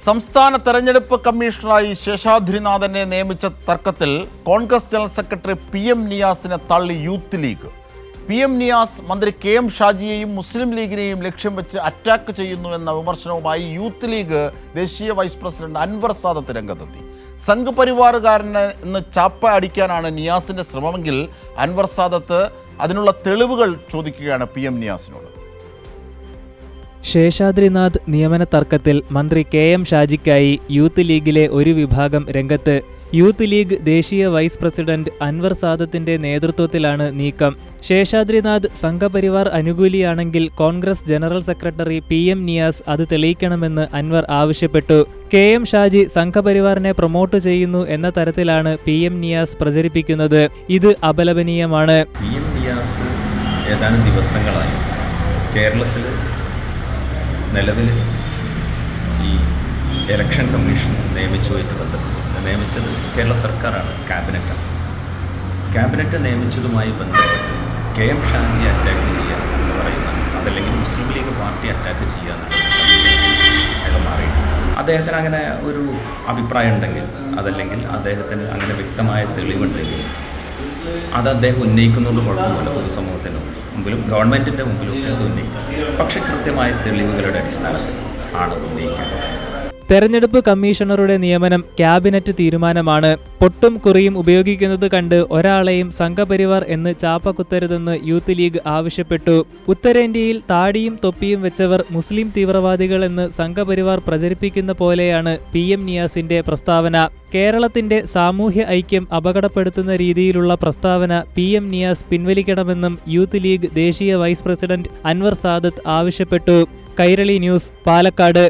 സംസ്ഥാന തെരഞ്ഞെടുപ്പ് കമ്മീഷണറായി ശേഷാദ്രിനാഥനെ നിയമിച്ച തർക്കത്തിൽ കോൺഗ്രസ് ജനറൽ സെക്രട്ടറി PM നിയാസിനെ തള്ളി യൂത്ത് ലീഗ്. PM നിയാസ് മന്ത്രി KM ഷാജിയെയും മുസ്ലിം ലീഗിനെയും ലക്ഷ്യം വെച്ച് അറ്റാക്ക് ചെയ്യുന്നു എന്ന വിമർശനവുമായി യൂത്ത് ലീഗ് ദേശീയ വൈസ് പ്രസിഡന്റ് അൻവർ സാദത്ത് രംഗത്തെത്തി. സംഘ് പരിവാറുകാരനെ ഇന്ന് ചാപ്പ അടിക്കാനാണ് നിയാസിന്റെ ശ്രമമെങ്കിൽ അൻവർ സാദത്ത് അതിനുള്ള തെളിവുകൾ ചോദിക്കുകയാണ് PM നിയാസിനോട്. ശേഷാദ്രിനാഥ് നിയമന തർക്കത്തിൽ മന്ത്രി KM ഷാജിക്കായി യൂത്ത് ലീഗിലെ ഒരു വിഭാഗം രംഗത്ത്. യൂത്ത് ലീഗ് ദേശീയ വൈസ് പ്രസിഡന്റ് അൻവർ സാദത്തിന്റെ നേതൃത്വത്തിലാണ് നീക്കം. ശേഷാദ്രിനാഥ് സംഘപരിവാർ അനുകൂലിയാണെങ്കിൽ Congress general secretary PM Niyas അത് തെളിയിക്കണമെന്ന് അൻവർ ആവശ്യപ്പെട്ടു. KM ഷാജി സംഘപരിവാറിനെ പ്രൊമോട്ട് ചെയ്യുന്നു എന്ന തരത്തിലാണ് PM നിയാസ് പ്രചരിപ്പിക്കുന്നത്. ഇത് അപലപനീയമാണ്. PM നിയാസ് ഏതാനും ദിവസങ്ങളായി കേരളത്തിൽ നിലവിൽ ഈ ഇലക്ഷൻ കമ്മീഷൻ നിയമിച്ചുമായിട്ട് ബന്ധപ്പെട്ട് നിയമിച്ചത് കേരള സർക്കാരാണ്, ക്യാബിനറ്റ് നിയമിച്ചതുമായി ബന്ധപ്പെട്ട് KM ഷാജി അറ്റാക്ക് ചെയ്യുക എന്ന് പറയുന്ന, അതല്ലെങ്കിൽ മുസ്ലിം ലീഗ് പാർട്ടി അറ്റാക്ക് ചെയ്യുക എന്നുള്ള മാറി. അദ്ദേഹത്തിന് അങ്ങനെ ഒരു അഭിപ്രായം ഉണ്ടെങ്കിൽ, അതല്ലെങ്കിൽ അദ്ദേഹത്തിന് അങ്ങനെ വ്യക്തമായ തെളിവുണ്ടെങ്കിൽ അത് അദ്ദേഹം ഉന്നയിക്കുന്നുള്ള കുഴപ്പമില്ല. പൊതുസമൂഹത്തിന് മുമ്പിലും ഗവൺമെൻറ്റിൻ്റെ മുമ്പിലും അത് ഉന്നയിക്കാം. പക്ഷേ കൃത്യമായ തെളിവുകളുടെ അടിസ്ഥാനത്തിൽ ആണ് ഉന്നയിക്കേണ്ടത്. തെരഞ്ഞെടുപ്പ് കമ്മീഷണറുടെ നിയമനം ക്യാബിനറ്റ് തീരുമാനമാണ്. പൊട്ടും കുറിയും ഉപയോഗിക്കുന്നത് കണ്ട് ഒരാളെയും സംഘപരിവാർ എന്ന് ചാപ്പ കുത്തരുതെന്ന് യൂത്ത് ലീഗ് ആവശ്യപ്പെട്ടു. ഉത്തരേന്ത്യയിൽ താടിയും തൊപ്പിയും വെച്ചവർ മുസ്ലിം തീവ്രവാദികൾ എന്ന് സംഘപരിവാർ പ്രചരിപ്പിക്കുന്ന പോലെയാണ് PM നിയാസിന്റെ പ്രസ്താവന. കേരളത്തിന്റെ സാമൂഹ്യ ഐക്യം അപകടപ്പെടുത്തുന്ന രീതിയിലുള്ള പ്രസ്താവന PM നിയാസ് പിൻവലിക്കണമെന്നും യൂത്ത് ലീഗ് ദേശീയ വൈസ് പ്രസിഡന്റ് അൻവർ സാദത്ത് ആവശ്യപ്പെട്ടു. കൈരളി ന്യൂസ്, പാലക്കാട്.